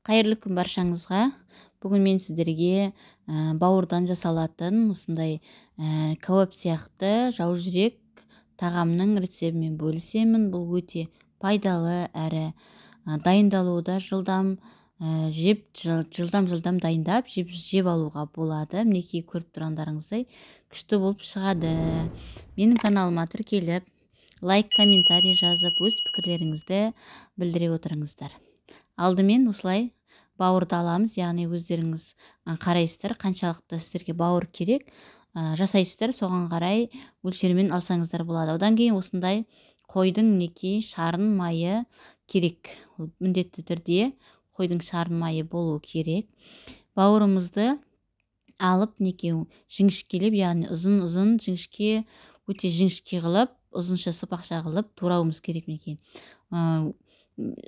Қайырлы күн баршаңызға. Бүгін мен сіздерге бауырдан жасалатын осындай кәуап сияқты жаужүрек тағамның рецебімен бөлісемін. Бұл өте пайдалы әрі дайындалуы да жылдам, жылдам дайындап жеп алуға болады. Мінекей көріп тұрғандарыңыздай күшті болып шығады. Менің каналыма тіркеліп, лайк, комментарий жазып, өз пікірлеріңізді білдіре отырыңыздар. Алдымен осылай бауырды аламыз, яғни өздеріңіз қарайсыздар, қаншалықты сіздерге бауыр керек, жасайсыздар, соған қарай мөлшермен алсаңыздар болады. Одан кейін осындай қойдың мінекей шарын майы керек. Міндетті түрде қойдың шарын майы болуы керек. Бауырымызды алып мінекей жіңішкелеп, яғни ұзын жіңішке, өте жіңішке қылып, ұзынша сопақша қылып турауымыз керек. Мінекей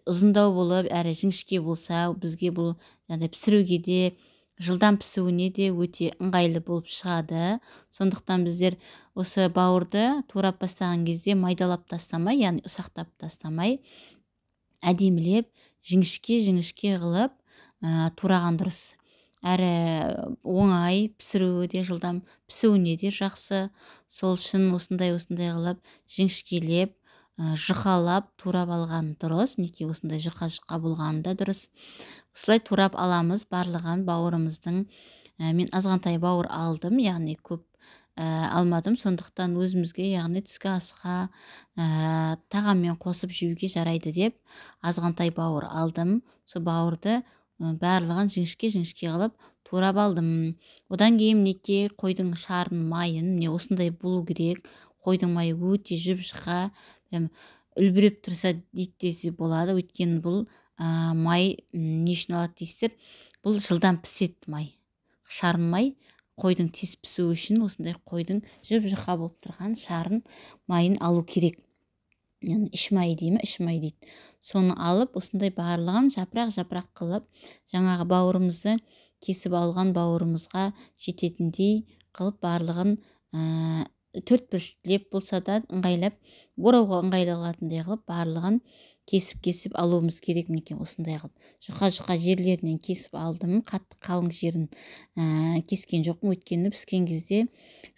ұзындау болып, әрі жіңішке болса, бізге бұл пісіруге де, жылдам пісуіне де өте ыңғайлы болып шығады. Сондықтан біздер осы бауырды турап бастаған кезде майдалап тастамай, яғни ұсақтап тастамай, әдемілеп, жіңішке қылып тураған дұрыс. Әрі оңай, пісіруі де жылдам, пісуіне де жақсы. Сол үшін осындай қылып, жіңішкелеп, жұқалап турап алған дұрыс. Мінекей осындай жұқа болғаны да дұрыс. Осылай турап аламыз барлығын бауырымыздың. Мен азғантай бауыр алдым, яғни көп алмадым. Сондықтан өзімізге, яғни түскі асқа тағаммен қосып жеуге жарайды деп азғантай бауыр алдым. Сол бауырды барлығын жіңішке қылып турап алдым. Одан кейін мінекей қойдың шарын майын, міне осындай болу керек. Қойдың майы өте жұп-жұқа, үлбіреп тұрса десе болады. Өйткені бұл май не үшін алады дейсіздер? Бұл жылдам піседі май. Шарын май қойдың тез пісуі үшін осындай қойдың жұп-жұқа болып тұрған шарын майын алу керек. Іш майы дейді. Соны алып, осындай барлығын жапырақ қылып, жаңағы бауырымызды кесіп алған бауырымызға жететіндей қылып, барлығын төрт-бүршілеп болса да ыңғайлап, орауға ыңғайлы қылатындай қылып, барлығын кесіп алуымыз керек. Мінекей осындай қылып, жұқа жерлерінен кесіп алдым. Қатты қалың жерін кескен жоқпын, өйткені піскен кезде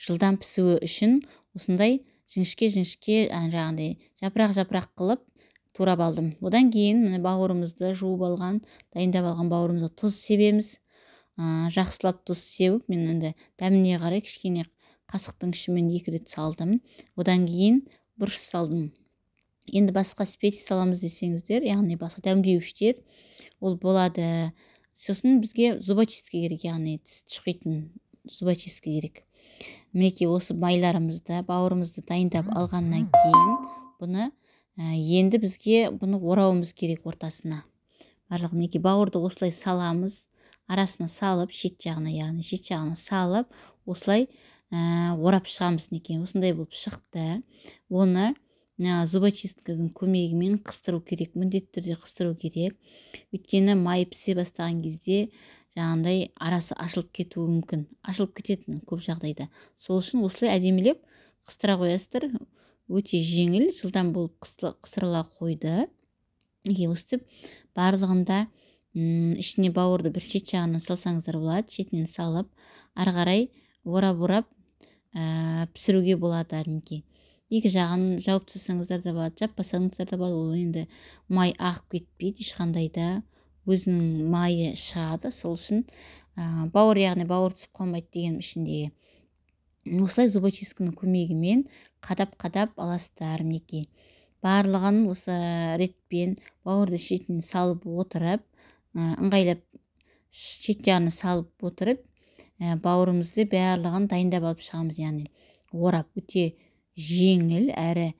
жылдам пісуі үшін осындай жіңішке жаңағыдай жапырақ қылып турап алдым. Одан кейін бауырымызды жуып алған, дайындап алған бауырымызды тұз себеміз. Жақсылап тұз сеуіп, мен енді дәміне қарай кішкене қасықтың ұшымен 2 рет салдым. Одан кейін бұрыш салдым. Енді басқа специя саламыз десеңіздер, яғни басқа дәмдеуіштер ол болады. Сосын бізге зубочистка керек, яғни тіс шұқитын зубочистка керек. Мінекей осы майларымызды, бауырымызды дайындап алғаннан кейін бұны енді бізге бұны орауымыз керек ортасына. Барлығы мінекей бауырды осылай саламыз, арасына салып, шет жағына салып, осылай орап шығамыз. Мінекей осындай болып шықты. Оны зубочистканың көмегімен қыстыру керек, міндетті түрде қыстыру керек. Өйткені май пісе бастаған кезде жаңағындай арасы ашылып кетуі мүмкін. Ашылып кететін көп жағдайда. Сол үшін осылай әдемілеп қыстыра қоясыздар. Өте жеңіл, жылдам болып қыстырыла қойды. Өстіп барлығында ішіне бауырды бір шет жағынан салсаңыздар болады. Шетінен салып, ары қарай орап пісіруге болады. Мінекей 2 жағын жауып тастасаңыздар да болады, жаппасаңыздар да болады. Ол енді май ағып кетпейді, ешқандай да өзінің майы шығады. Сол үшін бауыр, яғни бауыр түсіп қалмайды деген ішіндегі. Осылай зубочистканың көмегімен қадап аласыздар. Мінекей барлығын осы ретпен бауырды шетінен салып отырып, ыңғайлап шет жағына салып отырып, бауырымызды барлығын дайындап алып шығамыз. Яғни орап, өте жеңіл әрі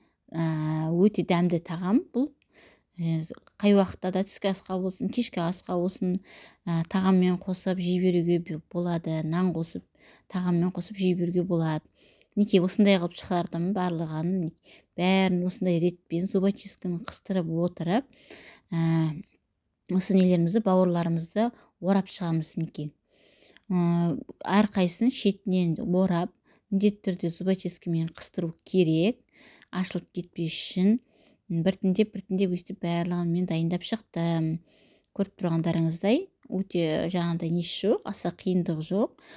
өте дәмді тағам бұл. Қай уақытта да түскі асқа болсын, кешкі асқа болсын, тағаммен қосып жей беруге болады. Нан қосып, тағаммен қосып жей беруге болады. Мінекей осындай қылып шығардым барлығын. Бәрін осындай ретпен зубочистканы қыстырып отырып, осы нелерімізді, бауырларымызды орап шығамыз. Мінекей әрқайсысын шетінен орап, міндетті түрде зубочисткамен қыстыру керек, ашылып кетпес үшін. Біртіндеп өйстіп барлығын мен дайындап шықтым. көріп тұрғандарыңыздай өте жаңағыдай несі жоқ, аса қиындығы жоқ.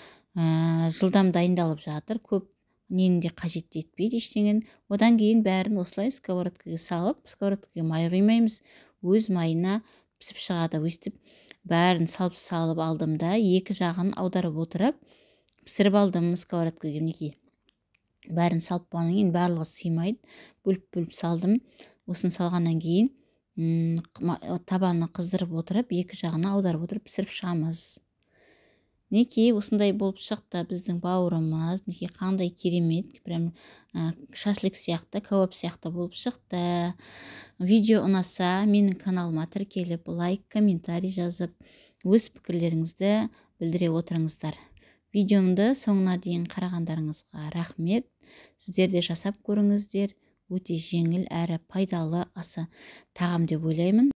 Жылдам дайындалып жатыр, көп нені де қажет етпейді ештеңені. Одан кейін бәрін осылай сковородкаға салып, сковородкаға май құймаймыз, өз майына пісіп шығады. Өстіп бәрін салып алдым да, екі жағын аударып отырып пісіріп алдым сковородкаға. Мінекей бәрін салып болғаннан кейін барлығы сыймайды, бөліп салдым. Осыны салғаннан кейін табаны қыздырып отырып, екі жағына аударып отырып пісіріп шығамыз. Мінекей осындай болып шықты біздің бауырымыз. Мінекей қандай керемет, прям шашлик сияқты, кәуап сияқты болып шықты. Видео ұнаса, менің каналыма тіркеліп, лайк, комментарий жазып, өз пікірлеріңізді білдіре отырыңыздар. Видеомды соңына дейін қарағандарыңызға рахмет. Сіздер де жасап көріңіздер. Өте жеңіл әрі пайдалы аса тағам деп ойлаймын.